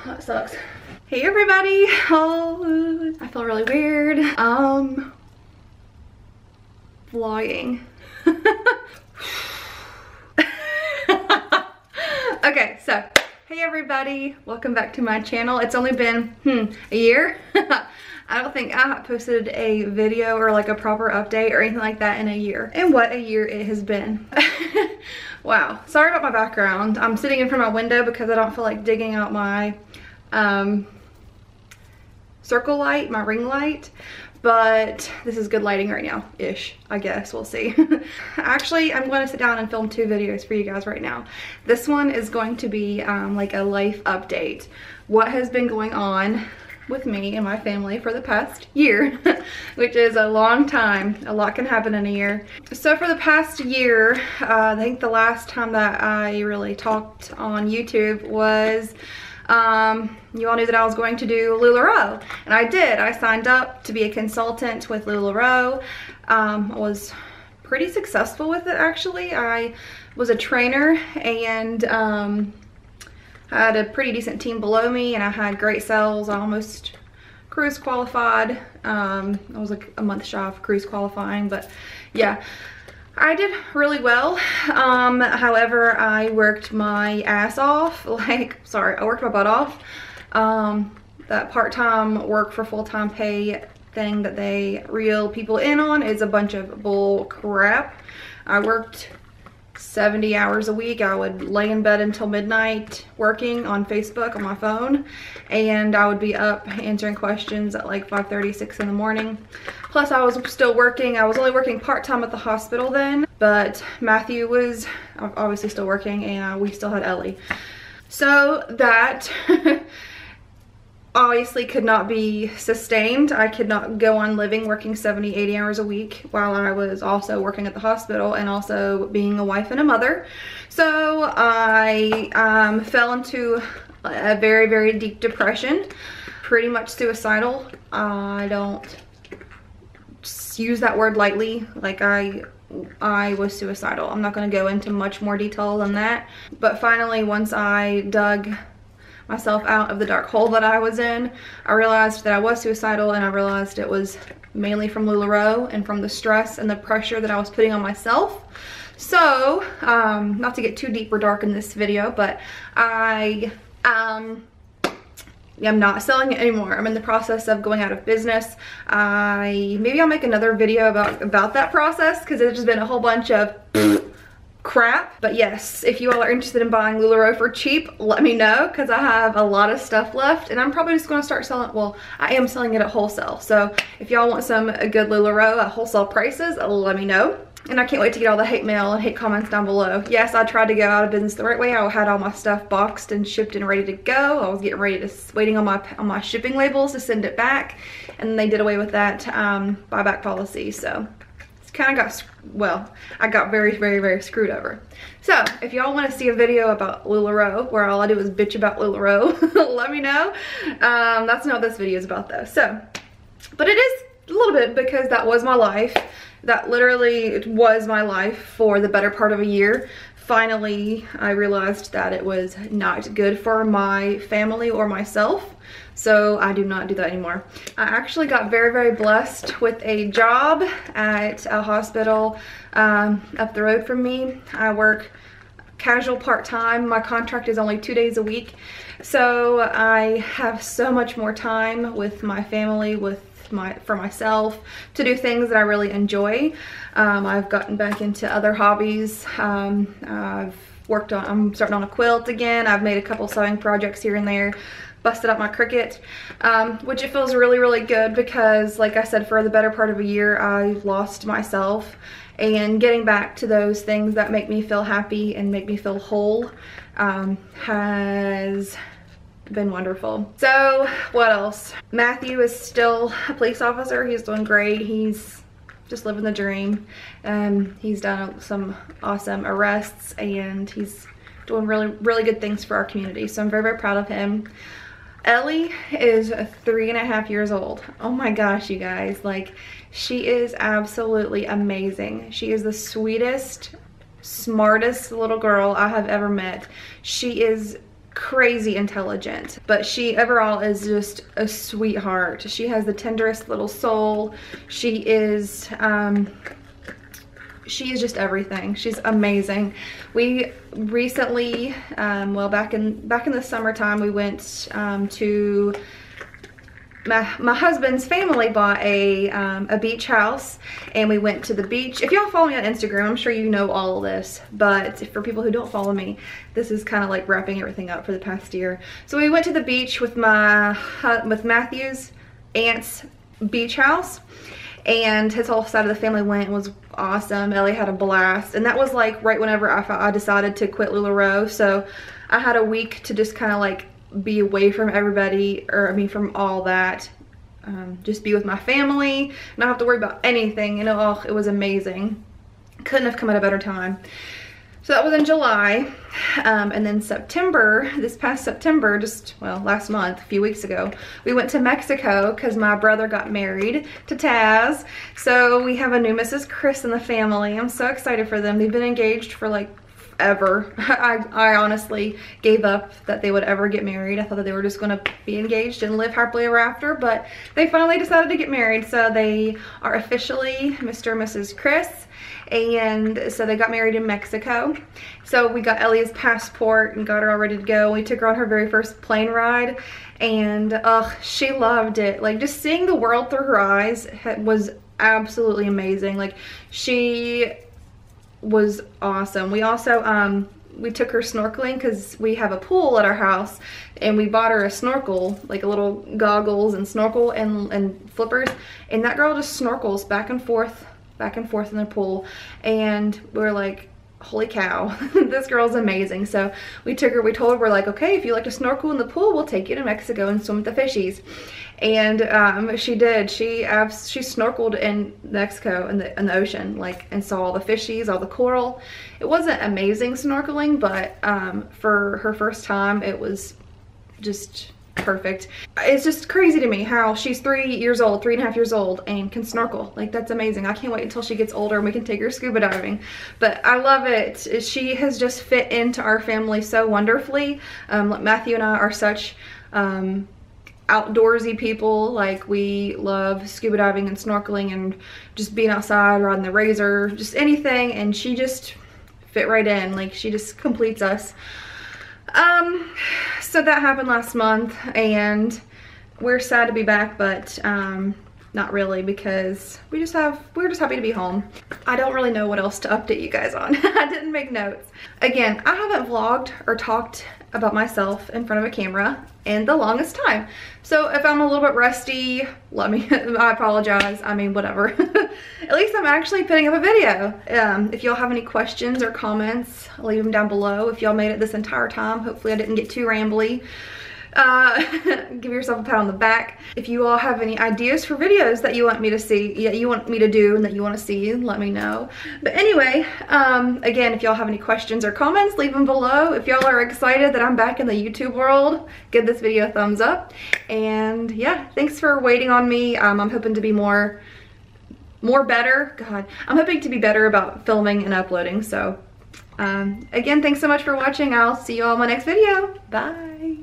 that sucks. Hey everybody. Oh, I feel really weird. Vlogging. Okay, so hey everybody, welcome back to my channel. It's only been a year. I don't think I posted a video or like a proper update or anything like that in a year. And what a year it has been. Wow, sorry about my background. I'm sitting in front of my window because I don't feel like digging out my circle light, my ring light. But this is good lighting right now, ish, I guess, we'll see. Actually, I'm going to sit down and film 2 videos for you guys right now. This one is going to be like a life update. What has been going on with me and my family for the past year, which is a long time. A lot can happen in a year. So for the past year, I think the last time that I really talked on YouTube was you all knew that I was going to do LuLaRoe, and I did. I signed up to be a consultant with LuLaRoe. I was pretty successful with it, actually. I was a trainer, and I had a pretty decent team below me, and I had great sales. I almost cruise qualified. I was like a month shy of cruise qualifying, but yeah. I did really well. However, I worked my ass off. I worked my butt off. That part-time work for full-time pay thing that they reel people in on is a bunch of bull crap. I worked 70 hours a week. I would lay in bed until midnight working on Facebook on my phone, and I would be up answering questions at like 5:30, 6 in the morning. Plus I was still working. I was only working part-time at the hospital then, but Matthew was obviously still working, and we still had Ellie. So that obviously could not be sustained. I could not go on living working 70, 80 hours a week while I was also working at the hospital and also being a wife and a mother. So I fell into a very, very deep depression, pretty much suicidal. I don't use that word lightly. Like I was suicidal. I'm not going to go into much more detail than that. But finally, once I dug myself out of the dark hole that I was in, I realized that I was suicidal, and I realized it was mainly from LuLaRoe and from the stress and the pressure that I was putting on myself. So, not to get too deep or dark in this video, but I am not selling it anymore. I'm in the process of going out of business. Maybe I'll make another video about that process, because it's just been a whole bunch of crap. But yes, if you all are interested in buying LuLaRoe for cheap, let me know, because I have a lot of stuff left, and I'm probably just going to start selling. Well, I am selling it at wholesale, so if y'all want some good LuLaRoe at wholesale prices, let me know. And I can't wait to get all the hate mail and hate comments down below. Yes, I tried to go out of business the right way. I had all my stuff boxed and shipped and ready to go. I was getting ready to, waiting on my shipping labels to send it back, and they did away with that buyback policy. So kind of got, well, I got very, very, very screwed over. So if y'all want to see a video about LuLaRoe where all I do is bitch about LuLaRoe, let me know. That's not what this video is about though. So, but it is a little bit, because that was my life. That literally was my life for the better part of a year. Finally, I realized that it was not good for my family or myself. So I do not do that anymore. I actually got very, very blessed with a job at a hospital up the road from me. I work casual part-time. My contract is only 2 days a week. So I have so much more time with my family, for myself, to do things that I really enjoy. I've gotten back into other hobbies. I'm starting on a quilt again. I've made a couple sewing projects here and there. Busted up my Cricut, which it feels really, really good, because like I said, for the better part of a year, I lost myself, and getting back to those things that make me feel happy and make me feel whole has been wonderful. So what else? Matthew is still a police officer. He's doing great. He's just living the dream. He's done some awesome arrests, and he's doing really, really good things for our community. So I'm very, very proud of him. Ellie is 3.5 years old. Oh my gosh, you guys, like, she is absolutely amazing. She is the sweetest, smartest little girl I have ever met. She is crazy intelligent, but she overall is just a sweetheart. She has the tenderest little soul. She is just everything. She's amazing. We recently, well, back in the summertime, we went to my husband's family bought a beach house, and we went to the beach. If y'all follow me on Instagram, I'm sure you know all of this, but for people who don't follow me, this is kind of like wrapping everything up for the past year. So we went to the beach with Matthew's aunt's beach house, and his whole side of the family went. It was awesome. Ellie had a blast, and that was like right whenever I decided to quit LuLaRoe, so I had a week to just kind of like be away from everybody, or I mean from all that, just be with my family, not have to worry about anything, you know. Oh, it was amazing. Couldn't have come at a better time. So that was in July, and then September, this past September, just, well, last month, a few weeks ago, we went to Mexico because my brother got married to Taz. So we have a new Mrs. Chris in the family. I'm so excited for them. They've been engaged for like ever. I honestly gave up that they would ever get married. I thought that they were just going to be engaged and live happily ever after, but they finally decided to get married. So they are officially Mr. and Mrs. Chris, and so they got married in Mexico. So we got Ellie's passport and got her all ready to go. We took her on her very first plane ride, and she loved it. Like, just seeing the world through her eyes was absolutely amazing. Like, she was awesome. We also we took her snorkeling because we have a pool at our house, and we bought her a snorkel, like a little goggles and snorkel and flippers, and that girl just snorkels back and forth in the pool, and we were like, holy cow, this girl's amazing. So we told her, we're like, okay, if you like to snorkel in the pool, we'll take you to Mexico and swim with the fishies. And she did. She snorkeled in Mexico in the ocean, like, and saw all the fishies, all the coral. It wasn't amazing snorkeling, but for her first time, it was just perfect. It's just crazy to me how she's 3 years old, 3.5 years old, and can snorkel. Like, that's amazing. I can't wait until she gets older and we can take her scuba diving. But I love it. She has just fit into our family so wonderfully. Matthew and I are such outdoorsy people. Like, we love scuba diving and snorkeling and just being outside, riding the razor, just anything, and she just fit right in. Like, she just completes us. So that happened last month, and we're sad to be back, but not really, because we're just happy to be home. I don't really know what else to update you guys on. I didn't make notes. Again, I haven't vlogged or talked about myself in front of a camera in the longest time. So if I'm a little bit rusty, I apologize. I mean, whatever. At least I'm actually putting up a video. If y'all have any questions or comments, leave them down below. If y'all made it this entire time, hopefully I didn't get too rambly. Give yourself a pat on the back. If you all have any ideas for videos that you want me to see, you want me to do and that you want to see, let me know. But anyway, again, if y'all have any questions or comments, leave them below. If y'all are excited that I'm back in the YouTube world, give this video a thumbs up. And yeah, thanks for waiting on me. I'm hoping to be better. God, I'm hoping to be better about filming and uploading. So again, thanks so much for watching. I'll see you all in my next video. Bye.